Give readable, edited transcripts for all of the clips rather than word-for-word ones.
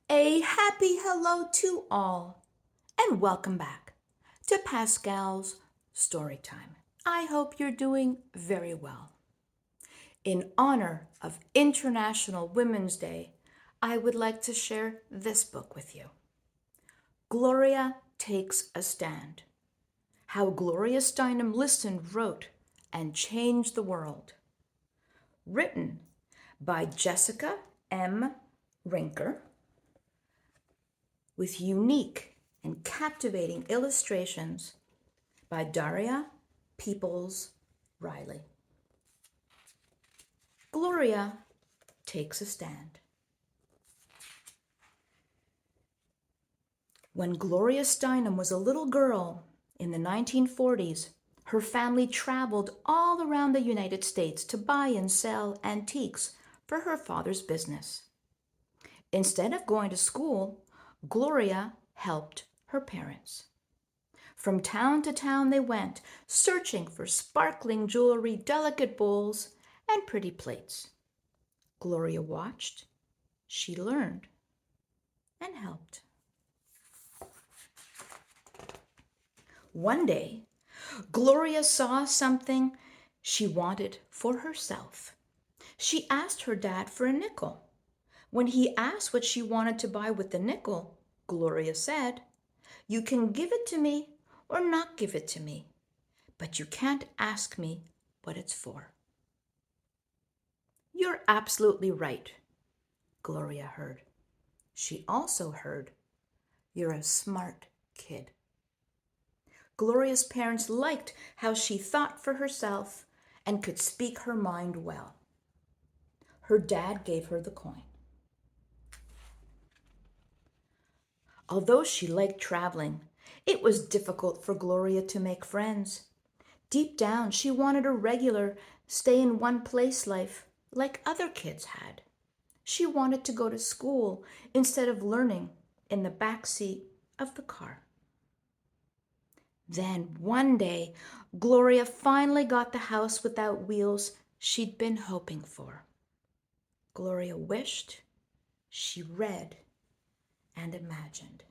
A happy hello to all, and welcome back to Pascale's Storytime. I hope you're doing very well. In honor of International Women's Day, I would like to share this book with you. Gloria Takes a Stand. How Gloria Steinem listened, wrote, and changed the world. Written by Jessica M. Rinker, with unique and captivating illustrations by Daria Peoples-Riley. Gloria Takes a Stand. When Gloria Steinem was a little girl in the 1940s, her family traveled all around the United States to buy and sell antiques for her father's business. Instead of going to school, Gloria helped her parents. From town to town they went, searching for sparkling jewelry, delicate bowls, and pretty plates. Gloria watched, she learned, and helped. One day, Gloria saw something she wanted for herself. She asked her dad for a nickel. When he asked what she wanted to buy with the nickel, Gloria said, "You can give it to me or not give it to me, but you can't ask me what it's for." "You're absolutely right," Gloria heard. She also heard, "You're a smart kid." Gloria's parents liked how she thought for herself and could speak her mind well. Her dad gave her the coin. Although she liked traveling, it was difficult for Gloria to make friends. Deep down, she wanted a regular, stay in one place life like other kids had. She wanted to go to school instead of learning in the back seat of the car. Then one day, Gloria finally got the house without wheels she'd been hoping for. Gloria wished, she read, and imagined.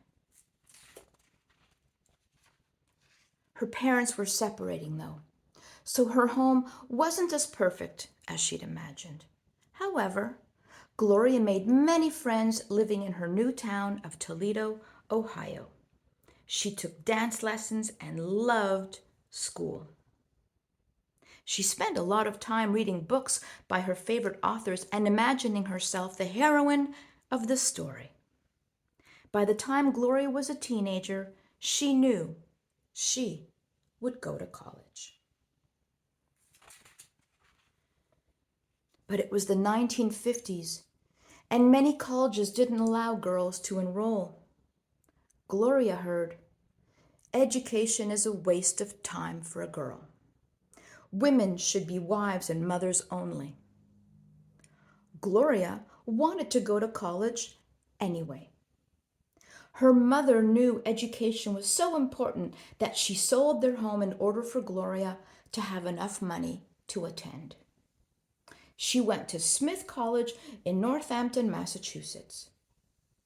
Her parents were separating, though, so her home wasn't as perfect as she'd imagined. However, Gloria made many friends living in her new town of Toledo, Ohio. She took dance lessons and loved school. She spent a lot of time reading books by her favorite authors and imagining herself the heroine of the story. By the time Gloria was a teenager, she knew she would go to college. But it was the 1950s, and many colleges didn't allow girls to enroll. Gloria heard, "Education is a waste of time for a girl. Women should be wives and mothers only." Gloria wanted to go to college anyway. Her mother knew education was so important that she sold their home in order for Gloria to have enough money to attend. She went to Smith College in Northampton, Massachusetts.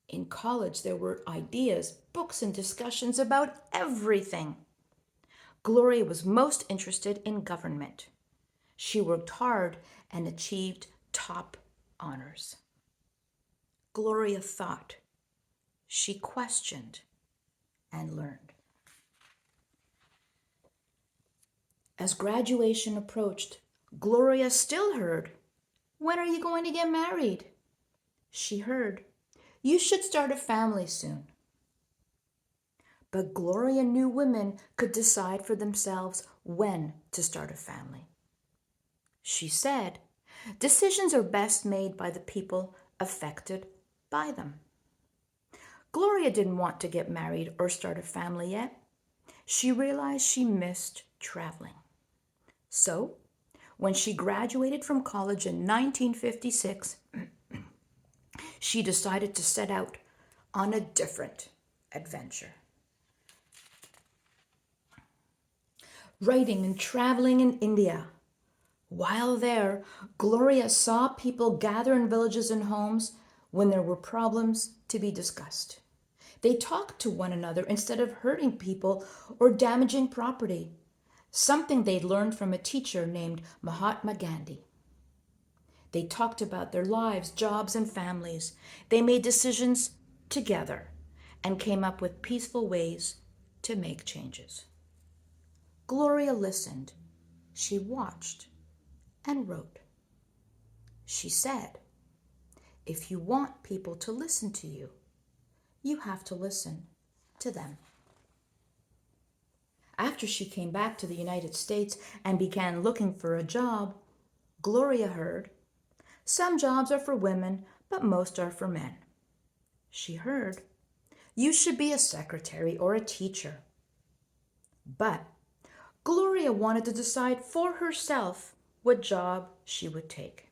In college, there were ideas, books, and discussions about everything. Gloria was most interested in government. She worked hard and achieved top honors. Gloria thought. She questioned and learned. As graduation approached, Gloria still heard, "When are you going to get married?" She heard, "You should start a family soon." But Gloria knew women could decide for themselves when to start a family. She said, "Decisions are best made by the people affected by them." Gloria didn't want to get married or start a family yet. She realized she missed traveling. So, when she graduated from college in 1956, she decided to set out on a different adventure. Writing and traveling in India. While there, Gloria saw people gather in villages and homes when there were problems to be discussed. They talked to one another instead of hurting people or damaging property, something they'd learned from a teacher named Mahatma Gandhi. They talked about their lives, jobs, and families. They made decisions together and came up with peaceful ways to make changes. Gloria listened. She watched and wrote. She said, if you want people to listen to you, you have to listen to them. After she came back to the United States and began looking for a job, Gloria heard, some jobs are for women, but most are for men. She heard, you should be a secretary or a teacher. But Gloria wanted to decide for herself what job she would take.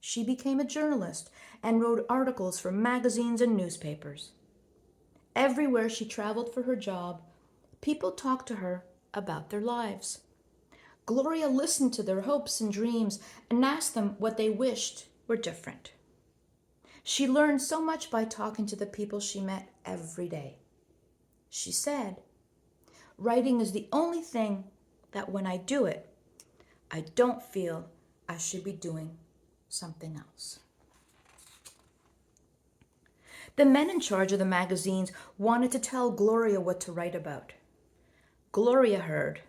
She became a journalist and wrote articles for magazines and newspapers. Everywhere she traveled for her job, people talked to her about their lives. Gloria listened to their hopes and dreams and asked them what they wished were different. She learned so much by talking to the people she met every day. She said, writing is the only thing that when I do it, I don't feel I should be doing something else. The men in charge of the magazines wanted to tell Gloria what to write about. Gloria heard,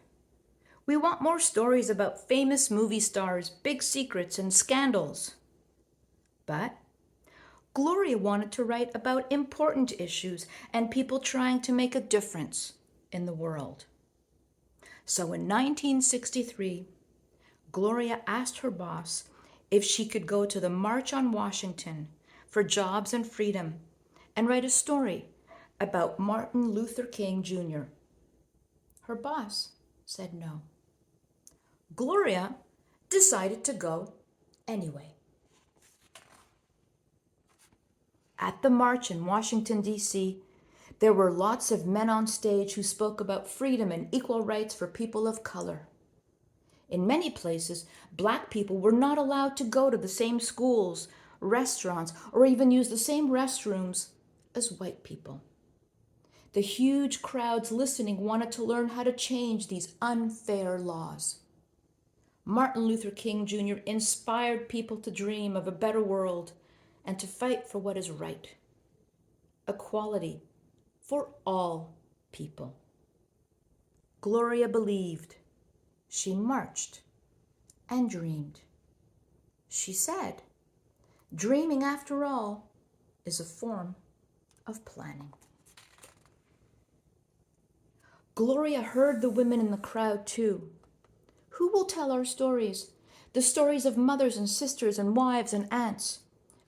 we want more stories about famous movie stars, big secrets, and scandals. But Gloria wanted to write about important issues and people trying to make a difference in the world. So in 1963, Gloria asked her boss if she could go to the March on Washington for Jobs and Freedom and write a story about Martin Luther King Jr. Her boss said no. Gloria decided to go anyway. At the march in Washington, D.C., there were lots of men on stage who spoke about freedom and equal rights for people of color. In many places, Black people were not allowed to go to the same schools, restaurants, or even use the same restrooms as white people. The huge crowds listening wanted to learn how to change these unfair laws. Martin Luther King Jr. inspired people to dream of a better world and to fight for what is right. Equality for all people. Gloria believed. She marched and dreamed. She said, dreaming, after all, is a form of planning. Gloria heard the women in the crowd too. Who will tell our stories? The stories of mothers and sisters and wives and aunts.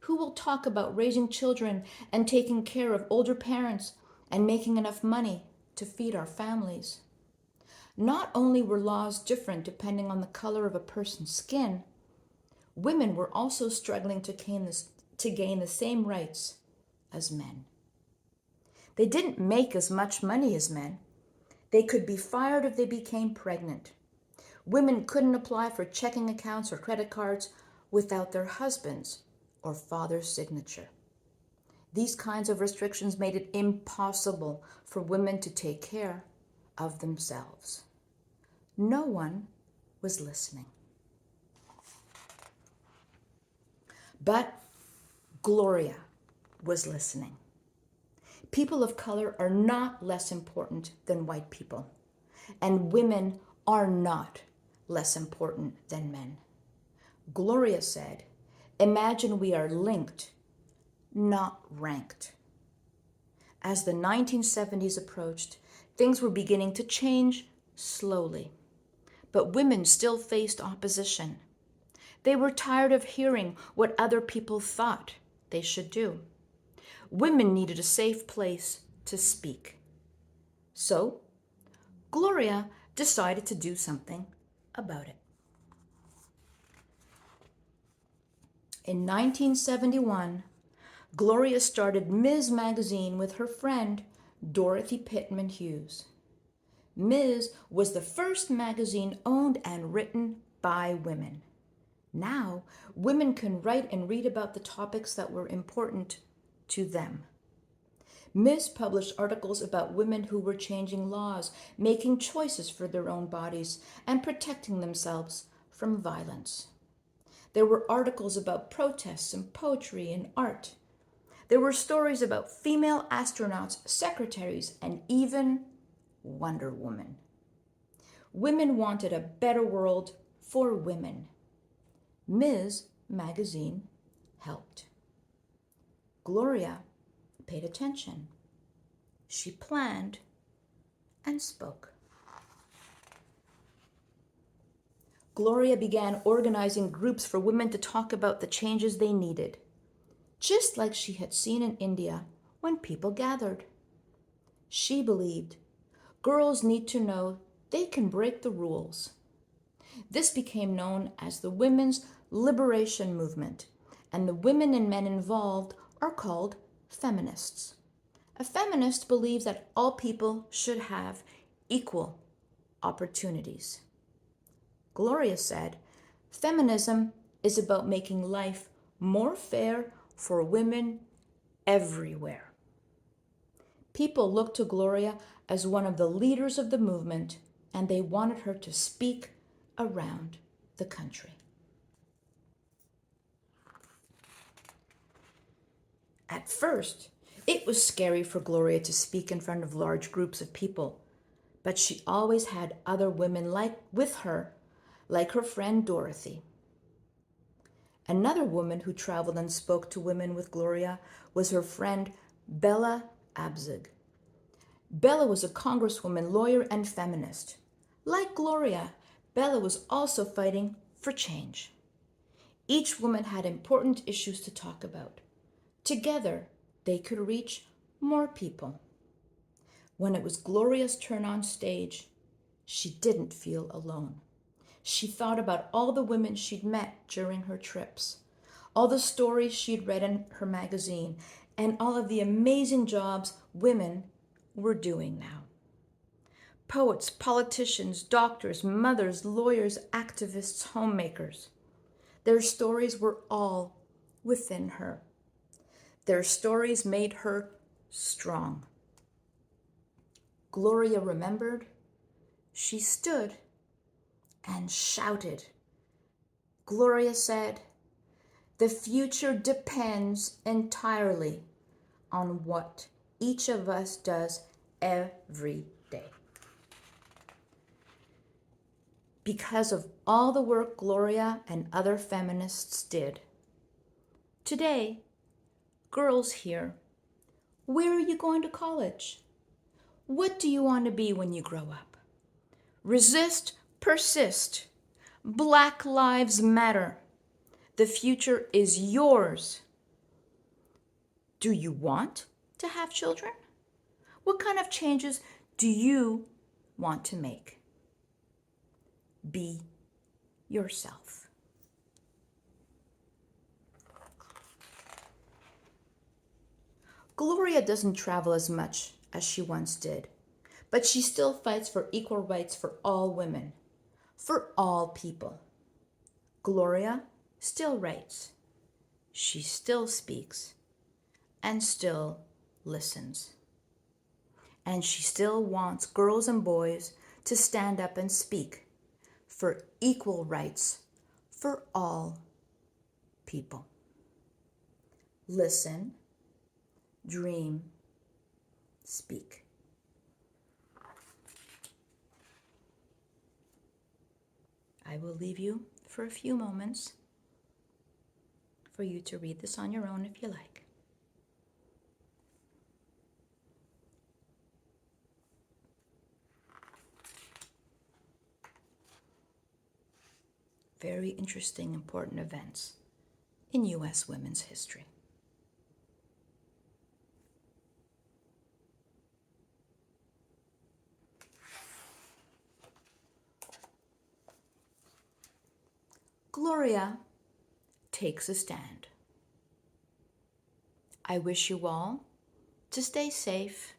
Who will talk about raising children and taking care of older parents and making enough money to feed our families? Not only were laws different depending on the color of a person's skin, women were also struggling to gain the same rights as men. They didn't make as much money as men. They could be fired if they became pregnant. Women couldn't apply for checking accounts or credit cards without their husband's or father's signature. These kinds of restrictions made it impossible for women to take care of themselves. No one was listening. But Gloria was listening. People of color are not less important than white people, and women are not less important than men. Gloria said, imagine we are linked, not ranked. As the 1970s approached, things were beginning to change slowly, but women still faced opposition. They were tired of hearing what other people thought they should do. Women needed a safe place to speak. So, Gloria decided to do something about it. In 1971, Gloria started Ms. Magazine with her friend, Dorothy Pitman Hughes. Ms. was the first magazine owned and written by women. Now, women can write and read about the topics that were important to them. Ms. published articles about women who were changing laws, making choices for their own bodies, and protecting themselves from violence. There were articles about protests and poetry and art. There were stories about female astronauts, secretaries, and even Wonder Woman. Women wanted a better world for women. Ms. Magazine helped. Gloria paid attention. She planned and spoke. Gloria began organizing groups for women to talk about the changes they needed, just like she had seen in India when people gathered. She believed girls need to know they can break the rules. This became known as the Women's Liberation Movement, and the women and men involved are called feminists. A feminist believes that all people should have equal opportunities. Gloria said, feminism is about making life more fair for women everywhere. People looked to Gloria as one of the leaders of the movement, and they wanted her to speak around the country. At first, it was scary for Gloria to speak in front of large groups of people, but she always had other women with her, like her friend Dorothy. Another woman who traveled and spoke to women with Gloria was her friend Bella Abzug. Bella was a congresswoman, lawyer, and feminist. Like Gloria, Bella was also fighting for change. Each woman had important issues to talk about. Together, they could reach more people. When it was Gloria's turn on stage, she didn't feel alone. She thought about all the women she'd met during her trips, all the stories she'd read in her magazine, and all of the amazing jobs women were doing now. Poets, politicians, doctors, mothers, lawyers, activists, homemakers. Their stories were all within her. Their stories made her strong. Gloria remembered. She stood and shouted. Gloria said, "The future depends entirely on what each of us does every day." Because of all the work Gloria and other feminists did, today, girls here, where are you going to college? What do you want to be when you grow up? Resist, persist. Black Lives Matter. The future is yours. Do you want to have children? What kind of changes do you want to make? Be yourself. Gloria doesn't travel as much as she once did, but she still fights for equal rights for all women, for all people. Gloria still writes, she still speaks, and still listens. And she still wants girls and boys to stand up and speak for equal rights for all people. Listen, dream, speak. I will leave you for a few moments for you to read this on your own if you like. Very interesting, important events in U.S. women's history. Gloria takes a stand. I wish you all to stay safe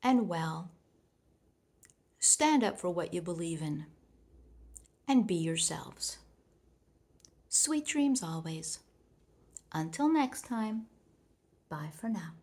and well. Stand up for what you believe in and be yourselves. Sweet dreams always. Until next time, bye for now.